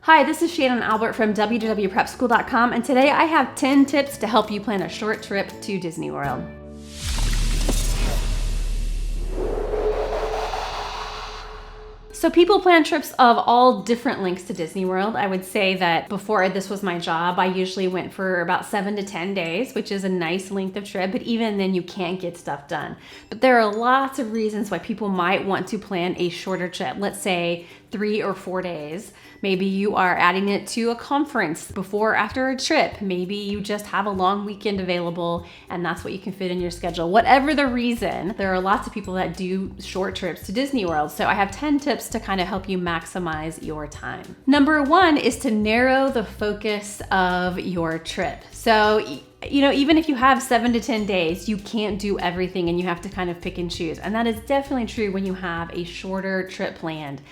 Hi, this is Shannon Albert from www.prepschool.com, and today I have 10 tips to help you plan a short trip to Disney World. So people plan trips of all different lengths to Disney World. I would say that before this was my job, I usually went for about 7 to 10 days, which is a nice length of trip, but even then you can't get stuff done. But there are lots of reasons why people might want to plan a shorter trip, let's say 3 or 4 days. Maybe you are adding it to a conference before or after a trip. Maybe you just have a long weekend available and that's what you can fit in your schedule. Whatever the reason, there are lots of people that do short trips to Disney World. So I have 10 tips to kind of help you maximize your time. Number 1 is to narrow the focus of your trip. So even if you have 7 to 10 days, you can't do everything and you have to kind of pick and choose. And that is definitely true when you have a shorter trip planned.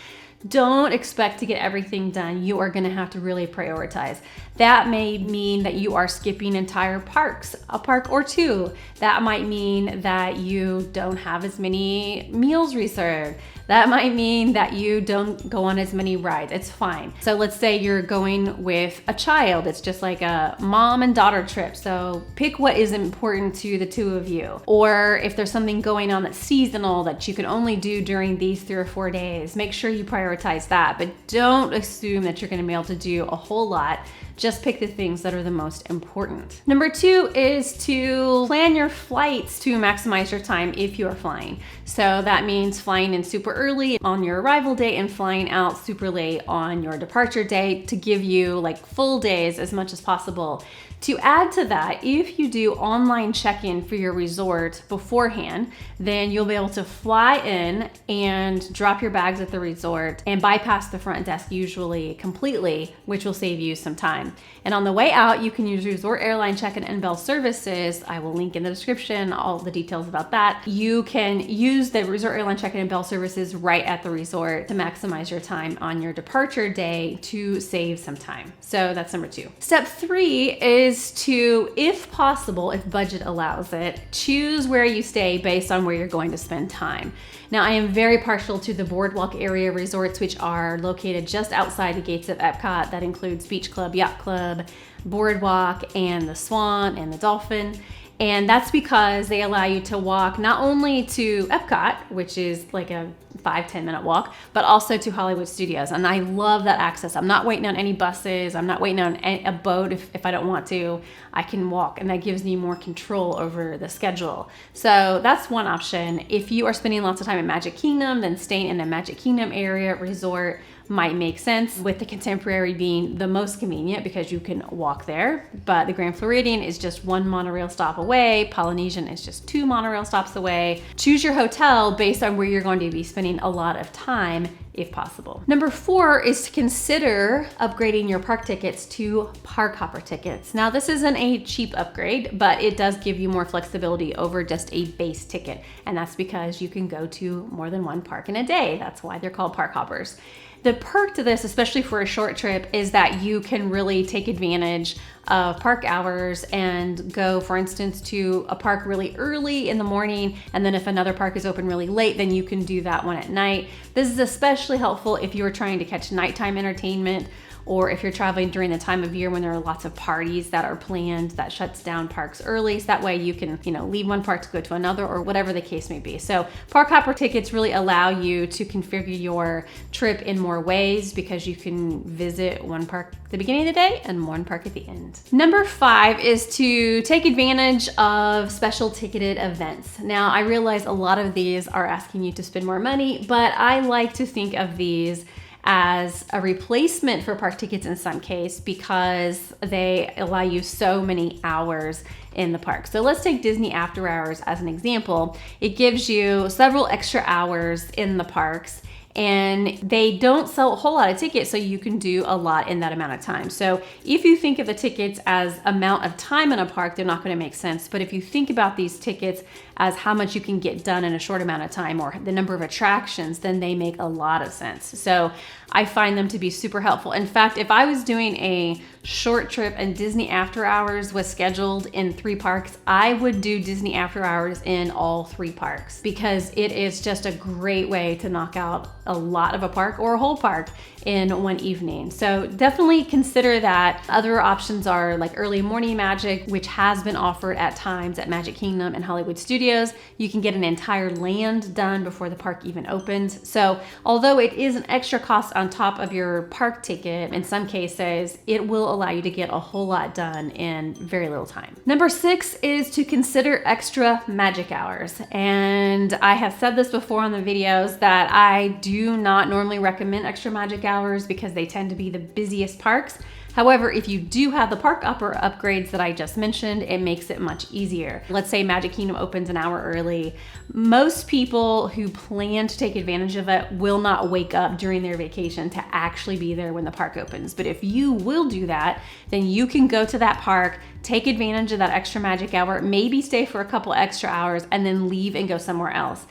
Don't expect to get everything done. You are gonna have to really prioritize. That may mean that you are skipping entire parks, a park or two. That might mean that you don't have as many meals reserved. That might mean that you don't go on as many rides. It's fine. So let's say you're going with a child. It's just like a mom and daughter trip. So pick what is important to the two of you. Or if there's something going on that's seasonal that you can only do during these 3 or 4 days, make sure you prioritize that. But don't assume that you're gonna be able to do a whole lot. Just pick the things that are the most important. Number 2 is to plan your flights to maximize your time if you are flying. So that means flying in super early on your arrival day and flying out super late on your departure day to give you like full days as much as possible. To add to that, if you do online check-in for your resort beforehand, then you'll be able to fly in and drop your bags at the resort and bypass the front desk usually completely, which will save you some time. And on the way out, you can use Resort Airline Check-in and Bell services. I will link in the description all the details about that. You can use the Resort Airline Check-in and Bell services right at the resort to maximize your time on your departure day to save some time. So that's number 2. Step 3 is to, if possible, if budget allows it, choose where you stay based on where you're going to spend time. Now, I am very partial to the Boardwalk area resorts, which are located just outside the gates of Epcot. That includes Beach Club, Yacht Club, Boardwalk, and the Swan and the Dolphin. And that's because they allow you to walk not only to Epcot, which is like a 5-10 minute walk, but also to Hollywood Studios. And I love that access. I'm not waiting on any buses. I'm not waiting on a boat if I don't want to. I can walk, and that gives me more control over the schedule. So that's one option. If you are spending lots of time in Magic Kingdom, then staying in a Magic Kingdom area resort might make sense, with the Contemporary being the most convenient because you can walk there. But the Grand Floridian is just 1 monorail stop away. Polynesian is just 2 monorail stops away. Choose your hotel based on where you're going to be spending a lot of time if possible. Number 4 is to consider upgrading your park tickets to park hopper tickets. Now, this isn't a cheap upgrade, but it does give you more flexibility over just a base ticket. And that's because you can go to more than 1 park in a day. That's why they're called park hoppers. The perk to this, especially for a short trip, is that you can really take advantage of park hours and go, for instance, to a park really early in the morning, and then if another park is open really late, then you can do that one at night. This is especially helpful if you're trying to catch nighttime entertainment, or if you're traveling during the time of year when there are lots of parties that are planned that shuts down parks early. So that way you can, leave one park to go to another, or whatever the case may be. So park hopper tickets really allow you to configure your trip in more ways because you can visit one park at the beginning of the day and one park at the end. Number 5 is to take advantage of special ticketed events. Now, I realize a lot of these are asking you to spend more money, but I like to think of these as a replacement for park tickets in some case because they allow you so many hours in the park. So let's take Disney After Hours as an example. It gives you several extra hours in the parks, and they don't sell a whole lot of tickets, so you can do a lot in that amount of time. So if you think of the tickets as amount of time in a park, they're not going to make sense. But if you think about these tickets as how much you can get done in a short amount of time, or the number of attractions, then they make a lot of sense. So I find them to be super helpful. In fact, if I was doing a short trip and Disney After Hours was scheduled in 3 parks, I would do Disney After Hours in all 3 parks because it is just a great way to knock out a lot of a park or a whole park in one evening. So definitely consider that. Other options are like early morning magic, which has been offered at times at Magic Kingdom and Hollywood Studios. You can get an entire land done before the park even opens. So although it is an extra cost on top of your park ticket, in some cases, it will allow you to get a whole lot done in very little time. Number 6 is to consider extra magic hours. And I have said this before on the videos that I do not normally recommend extra magic hours because they tend to be the busiest parks. However, if you do have the park upgrades that I just mentioned, it makes it much easier. Let's say Magic Kingdom opens an hour early. Most people who plan to take advantage of it will not wake up during their vacation to actually be there when the park opens. But if you will do that, then you can go to that park, take advantage of that extra magic hour, maybe stay for a couple extra hours, and then leave and go somewhere else.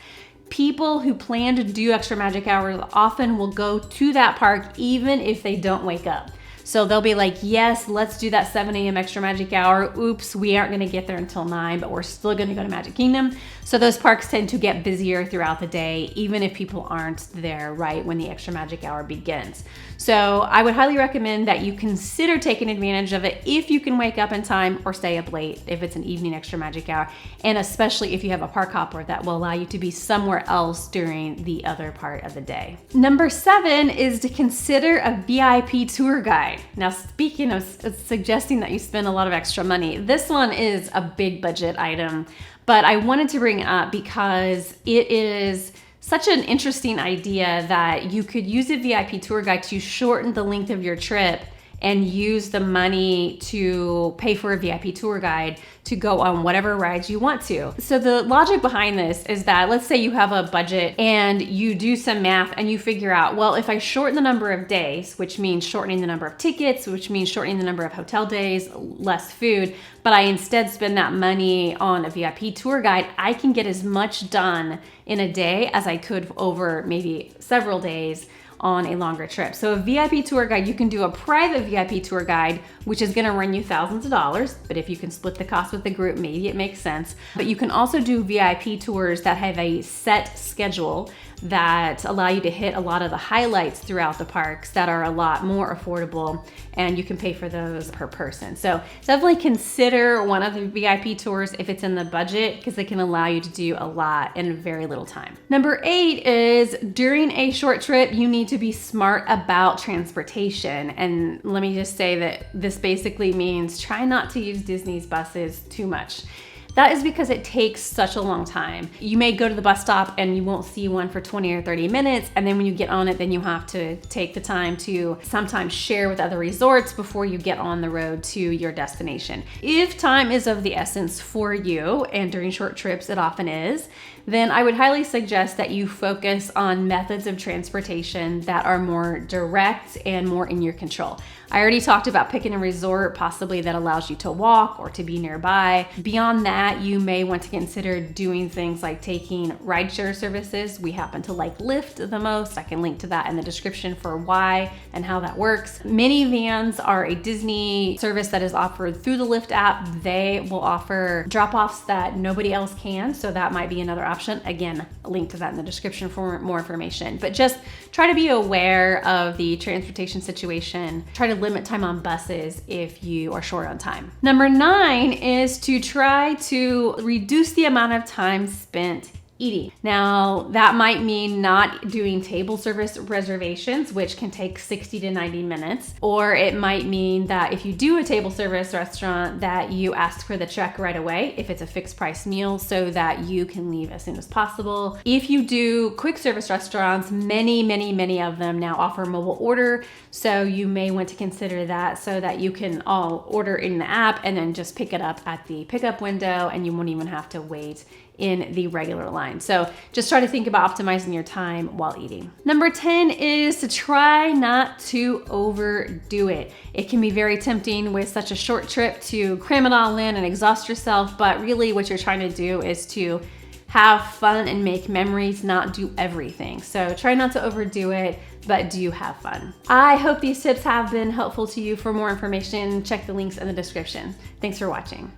People who plan to do extra magic hours often will go to that park even if they don't wake up. So they'll be like, yes, let's do that 7 a.m. extra magic hour. Oops, we aren't gonna get there until 9, but we're still gonna go to Magic Kingdom. So those parks tend to get busier throughout the day, even if people aren't there right when the extra magic hour begins. So I would highly recommend that you consider taking advantage of it if you can wake up in time or stay up late if it's an evening extra magic hour, and especially if you have a park hopper that will allow you to be somewhere else during the other part of the day. Number 7 is to consider a VIP tour guide. Now, speaking of suggesting that you spend a lot of extra money, this one is a big budget item, but I wanted to bring it up because it is such an interesting idea that you could use a VIP tour guide to shorten the length of your trip and use the money to pay for a VIP tour guide to go on whatever rides you want to. So the logic behind this is that, let's say you have a budget and you do some math and you figure out, well, if I shorten the number of days, which means shortening the number of tickets, which means shortening the number of hotel days, less food, but I instead spend that money on a VIP tour guide, I can get as much done in a day as I could over maybe several days on a longer trip. So a VIP tour guide, you can do a private VIP tour guide, which is gonna run you thousands of dollars, but if you can split the cost with the group, maybe it makes sense. But you can also do VIP tours that have a set schedule that allow you to hit a lot of the highlights throughout the parks that are a lot more affordable, and you can pay for those per person. So definitely consider one of the VIP tours if it's in the budget, because they can allow you to do a lot in very little time. Number 8 is during a short trip, you need to be smart about transportation. And let me just say that this basically means try not to use Disney's buses too much. That is because it takes such a long time. You may go to the bus stop and you won't see one for 20 or 30 minutes. And then when you get on it, then you have to take the time to sometimes share with other resorts before you get on the road to your destination. If time is of the essence for you, and during short trips it often is, then I would highly suggest that you focus on methods of transportation that are more direct and more in your control. I already talked about picking a resort possibly that allows you to walk or to be nearby. Beyond that, you may want to consider doing things like taking rideshare services. We happen to like Lyft the most. I can link to that in the description for why and how that works. Minivans are a Disney service that is offered through the Lyft app. They will offer drop-offs that nobody else can, so that might be another option. Again, a link to that in the description for more information. But just try to be aware of the transportation situation. Try to limit time on buses if you are short on time. Number 9 is to try to reduce the amount of time spent eating. Now, that might mean not doing table service reservations, which can take 60 to 90 minutes. Or it might mean that if you do a table service restaurant, that you ask for the check right away if it's a fixed price meal, so that you can leave as soon as possible. If you do quick service restaurants, many of them now offer mobile order. So you may want to consider that, so that you can all order in the app and then just pick it up at the pickup window, and you won't even have to wait in the regular line. So just try to think about optimizing your time while eating. Number 10 is to try not to overdo it. It can be very tempting with such a short trip to cram it all in and exhaust yourself, but really what you're trying to do is to have fun and make memories, not do everything. So try not to overdo it, but do have fun. I hope these tips have been helpful to you. For more information, check the links in the description. Thanks for watching.